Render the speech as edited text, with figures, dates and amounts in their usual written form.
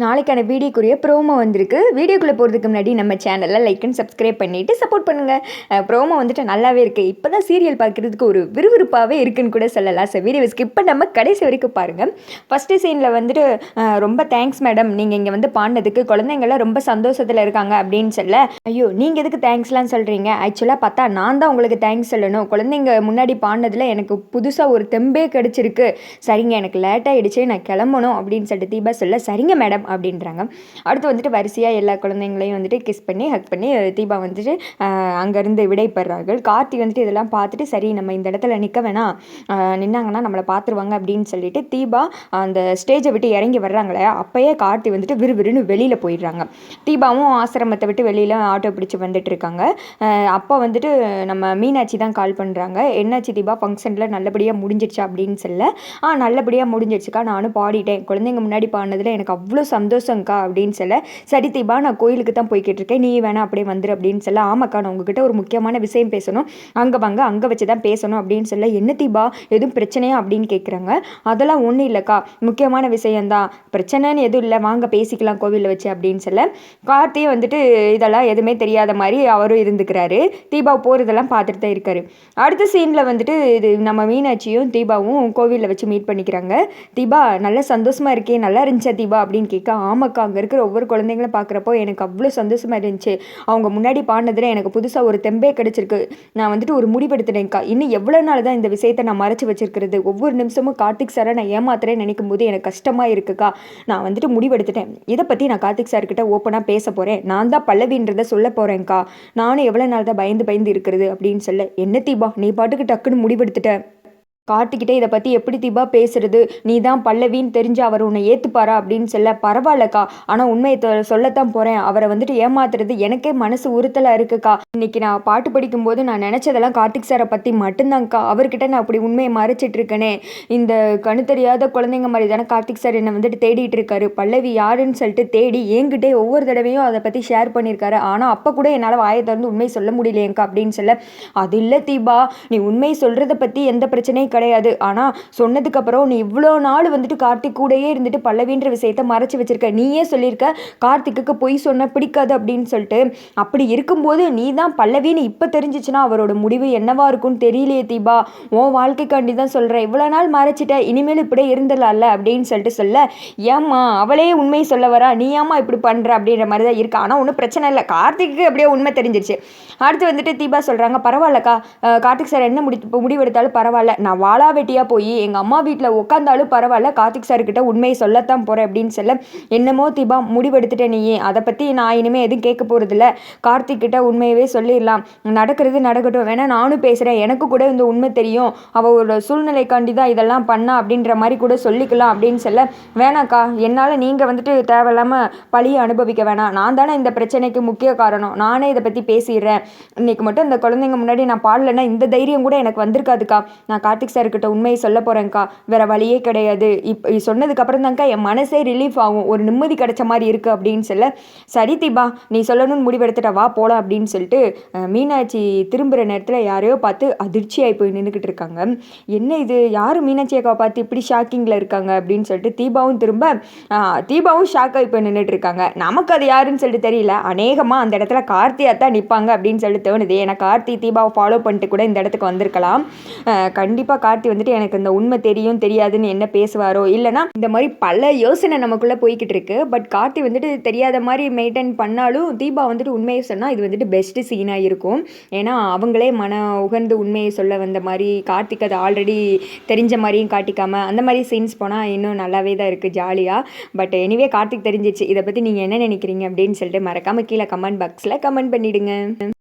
நாளைக்கான வீடியோக்குரிய ப்ரோமோ வந்திருக்கு. வீடியோக்குள்ளே போகிறதுக்கு முன்னாடி நம்ம சேனலில் லைக் அண்ட் சப்ஸ்கிரைப் பண்ணிவிட்டு சப்போர்ட் பண்ணுங்கள். ப்ரோமோ வந்துட்டு நல்லாவே இருக்குது. இப்போ தான் சீரியல் பார்க்குறதுக்கு ஒரு விறுவிறுப்பாகவே இருக்குன்னு கூட சொல்லலாம். ஸோ வீடியோவை ஸ்கிப் பண்ணாமல் கடைசி வரைக்கும் பாருங்கள். ஃபஸ்ட்டு சீனில் வந்துட்டு ரொம்ப தேங்க்ஸ் மேடம், நீங்கள் இங்கே வந்து பாடினதுக்கு குழந்தைங்கள்லாம் ரொம்ப சந்தோஷத்தில் இருக்காங்க அப்படின்னு சொல்ல, ஐயோ நீங்கள் எதுக்கு தேங்க்ஸ்லாம் சொல்கிறீங்க, ஆக்சுவலாக பார்த்தா நான் தான் உங்களுக்கு தேங்க்ஸ் சொல்லணும். குழந்தைங்க முன்னாடி பாடினதில் எனக்கு புதுசாக ஒரு தெம்பே கிடச்சிருக்கு. சரிங்க, எனக்கு லேட்டாகிடுச்சு, நான் கிளம்பணும் அப்படின்னு சொல்லிட்டு தீபா சொல்ல, சரிங்க மேடம் அப்படின்றாங்க. அடுத்து வந்துட்டு வரிசையாக எல்லா குழந்தைங்களையும் வந்துட்டு கிஸ் பண்ணி ஹக் பண்ணி தீபா வந்துட்டு அங்கேருந்து விடைபெறார்கள். கார்த்தி வந்துட்டு இதெல்லாம் பார்த்துட்டு, சரி நம்ம இந்த இடத்துல நிற்க வேணாம், நின்னாங்கன்னா நம்மளை பார்த்துருவாங்க அப்படின்னு சொல்லிட்டு தீபா அந்த ஸ்டேஜை விட்டு இறங்கி வர்றாங்களே, அப்போயே கார்த்தி வந்துட்டு விறுவிறுன்னு வெளியில் போயிடுறாங்க. தீபாவும் ஆசிரமத்தை விட்டு வெளியில் ஆட்டோ பிடிச்சி வந்துட்டு இருக்காங்க. அப்போ வந்துட்டு நம்ம மீனாட்சி தான் கால் பண்ணுறாங்க. என்னாச்சு தீபா, ஃபங்க்ஷனில் நல்லபடியாக முடிஞ்சிடுச்சா அப்படின்னு சொல்ல, நல்லபடியாக முடிஞ்சிடுச்சுக்கா, நானும் பாடிட்டேன், குழந்தைங்க முன்னாடி பாடினதில் எனக்கு அவ்வளோ சந்தோஷங்க்கா அப்படின்னு சொல்ல, சரி தீபா நான் கோயிலுக்கு தான் போய்கிட்டு இருக்கேன், நீ வேணா அப்படியே வந்துரு அப்படின்னு சொல்ல, ஆமாக்கா நான் உங்ககிட்ட ஒரு முக்கியமான விஷயம் பேசணும், அங்கே வாங்க அங்கே வச்சு தான் பேசணும் அப்படின்னு சொல்ல, என்ன தீபா எதுவும் பிரச்சனையா அப்படின்னு கேட்குறாங்க. அதெல்லாம் ஒன்றும் இல்லைக்கா, முக்கியமான விஷயந்தான், பிரச்சனைன்னு எதுவும் இல்லை, வாங்க பேசிக்கலாம் கோவிலில் வச்சு அப்படின்னு சொல்ல, கார்த்தியும் வந்துட்டு இதெல்லாம் எதுவுமே தெரியாத மாதிரி அவரும் இருந்துக்கிறாரு. தீபா போகிறதெல்லாம் பார்த்துட்டு தான் இருக்காரு. அடுத்த சீனில் வந்துட்டு இது நம்ம மீனாட்சியும் தீபாவும் கோவிலில் வச்சு மீட் பண்ணிக்கிறாங்க. தீபா நல்ல சந்தோஷமாக இருக்கே, நல்லா இருந்துச்சா தீபா அப்படின்னு கேட்க, ஆமாக்கா அங்கே இருக்கிற ஒவ்வொரு குழந்தைங்களும் பார்க்குறப்போ எனக்கு அவ்வளோ சந்தோஷமாக இருந்துச்சு, அவங்க முன்னாடி பாடினதில் எனக்கு புதுசாக ஒரு தெம்பே கிடச்சிருக்கு, நான் வந்துட்டு ஒரு முடிவெடுத்துட்டேன்க்கா, இன்னும் எவ்வளோ நாள் தான் இந்த விஷயத்தை நான் மறைச்சி வச்சிருக்கிறது, ஒவ்வொரு நிமிஷமும் கார்த்திக் சாரை நான் ஏமாத்துறேன்னு நினைக்கும் போது எனக்கு கஷ்டமாக இருக்குக்கா, நான் வந்துட்டு முடிவெடுத்துட்டேன், இதை பற்றி நான் கார்த்திக் சார்கிட்ட ஓப்பனாக பேச போகிறேன், நான் தான் பல்லவின்றதை சொல்ல போகிறேன்க்கா, நானும் எவ்வளோ நாள் தான் பயந்து பயந்து இருக்கிறது அப்படின்னு சொல்ல, என்ன தீபா நீ பாட்டுக்கு டக்குன்னு முடிவெடுத்துட்ட, கார்த்திகிட்டே இதை பற்றி எப்படி தீபா பேசுறது, நீ தான் பல்லவின்னு தெரிஞ்சு அவர் உன்னை ஏற்றுப்பாரா அப்படின்னு சொல்ல, பரவாயில்லக்கா, ஆனால் உண்மையை சொல்லத்தான் போகிறேன், அவரை வந்துட்டு ஏமாத்துறது எனக்கே மனசு உறுத்தலாக இருக்குக்கா, இன்னைக்கு நான் பாட்டு படிக்கும்போது நான் நினச்சதெல்லாம் கார்த்திக் சாரை பற்றி மட்டும்தான்க்கா, அவர்கிட்ட நான் அப்படி உண்மையை மறைச்சிட்டு இருக்கேனே, இந்த கணு தெரியாத குழந்தைங்க மாதிரி தானே கார்த்திக் சார் என்னை வந்துட்டு தேடிட்டு இருக்காரு, பல்லவி யாருன்னு சொல்லிட்டு தேடி என்கிட்டே ஒவ்வொரு தடவையும் அதை பற்றி ஷேர் பண்ணியிருக்காரு, ஆனால் அப்போ கூட என்னால் வாயை திறந்து உண்மை சொல்ல முடியலையேங்க்கா அப்படின்னு சொல்ல, அது இல்லை தீபா, நீ உண்மை சொல்கிறத பற்றி எந்த பிரச்சனையும் கிடையாது, ஆனால் சொன்னதுக்கப்புறம் நீ இவ்வளோ நாள் வந்துட்டு கார்த்திக் கூடயே இருந்துட்டு பல்லவின்ற விஷயத்தை மறைச்சி வச்சிருக்க, நீயே சொல்லியிருக்க கார்த்திக்கு பொய் சொன்ன பிடிக்காது அப்படின்னு சொல்லிட்டு, அப்படி இருக்கும்போது நீ தான் பல்லவின்னு இப்போ தெரிஞ்சிச்சுன்னா அவரோட முடிவு என்னவா இருக்கும்னு தெரியலையே தீபா, உன் வாழ்க்கைக்காண்டி தான் சொல்கிறேன், இவ்வளோ நாள் மறைச்சிட்ட, இனிமேல் இப்படியே இருந்துடலாம்ல அப்படின்னு சொல்லிட்டு சொல்ல, ஏம்மா அவளே உண்மை சொல்ல வரா, நீ ஏம்மா இப்படி பண்ணுற அப்படின்ற மாதிரி தான் இருக்கு, ஆனால் ஒன்றும் பிரச்சனை இல்லை, கார்த்திக்கு அப்படியே உண்மை தெரிஞ்சிருச்சு. அடுத்து வந்துட்டு தீபா சொல்கிறாங்க, பரவாயில்லக்கா, கார்த்திக் சார் என்ன முடிவெடுத்தாலும் பரவாயில்ல, நான் வாழா வெட்டியாக போய் எங்கள் அம்மா வீட்டில் உட்காந்தாலும் பரவாயில்ல, கார்த்திக் சார்கிட்ட உண்மையை சொல்லத்தான் போகிறேன் அப்படின்னு சொல்ல, என்னமோ தீபா முடிவெடுத்துட்டேன், நீ அதை பற்றி நான் இனிமேல் எதுவும் கேட்க போகிறதில்ல, கார்த்திக் கிட்ட உண்மையவே சொல்லிடலாம், நடக்கிறது நடக்கட்டும், வேணா நானும் பேசுகிறேன், எனக்கு கூட இந்த உண்மை தெரியும், அவளோட சூழ்நிலைக்காண்டி தான் இதெல்லாம் பண்ணா அப்படின்ற மாதிரி கூட சொல்லிக்கலாம் அப்படின்னு சொல்ல, வேணாக்கா என்னால் நீங்கள் வந்துட்டு தேவையில்லாமல் பழியை அனுபவிக்க வேணாம், நான் தானே இந்த பிரச்சனைக்கு முக்கிய காரணம், நானே இதை பற்றி பேசிடுறேன், இன்னைக்கு மட்டும் இந்த குழந்தைங்க முன்னாடி நான் பாடலைன்னா இந்த தைரியம் கூட எனக்கு வந்திருக்காதுக்கா, நான் கார்த்திக் சார்கிட்ட உண்மையை சொல்ல போகிறேன்க்கா, வேறு வழியே கிடையாது, இப்போ சொன்னதுக்கப்புறம் தான்க்கா என் மனசே ரிலீஃப் ஆகும், ஒரு நிம்மதி கிடைச்ச மாதிரி இருக்குது அப்படின்னு சொல்ல, சரி தீபா நீ சொல்லணும்னு முடிவெடுத்துட்ட, வா போகலாம் அப்படின்னு சொல்லிட்டு மீனாட்சி திரும்புகிற நேரத்தில் யாரையோ பார்த்து அதிர்ச்சியாகி போய் நின்றுக்கிட்டு இருக்காங்க. என்ன இது, யாரும் மீனாட்சி அக்காவை பார்த்து இப்படி ஷாக்கிங்கில் இருக்காங்க அப்படின்னு சொல்லிட்டு தீபாவும் தீபாவும் ஷாக் ஆகி போய் நின்றுட்டு இருக்காங்க. நமக்கு அது யாருன்னு சொல்லிட்டு தெரியல, அநேகமாக அந்த இடத்துல கார்த்தியா தான் நிற்பாங்க அப்படின்னு சொல்லிட்டு தோணுது, ஏன்னா கார்த்தி தீபாவை ஃபாலோ பண்ணிட்டு கூட இந்த இடத்துக்கு வந்திருக்கலாம். கண்டிப்பாக கார்த்தி வந்துட்டு எனக்கு இந்த உண்மை தெரியும் தெரியாதுன்னு என்ன பேசுவாரோ, இல்லைனா இந்த மாதிரி பல யோசனை நமக்குள்ளே போய்கிட்டு இருக்கு, பட் கார்த்தி வந்துட்டு தெரியாத மாதிரி மெயின்டைன் பண்ணாலும் தீபா வந்துட்டு உண்மையை சொன்னால் இது வந்துட்டு பெஸ்ட்டு சீனாக இருக்கும், ஏன்னா அவங்களே மன உகர்ந்து உண்மையை சொல்ல வந்த மாதிரி, கார்த்திக் அதை ஆல்ரெடி தெரிஞ்ச மாதிரியும் காட்டிக்காமல் அந்த மாதிரி சீன்ஸ் போனால் இன்னும் நல்லாவே தான் இருக்குது ஜாலியாக. பட் எனிவே கார்த்திக் தெரிஞ்சிச்சு, இதை பற்றி நீங்கள் என்ன நினைக்கிறீங்க அப்படின்னு சொல்லிட்டு மறக்காமல் கீழே கமெண்ட் பாக்ஸில் கமெண்ட் பண்ணிவிடுங்க.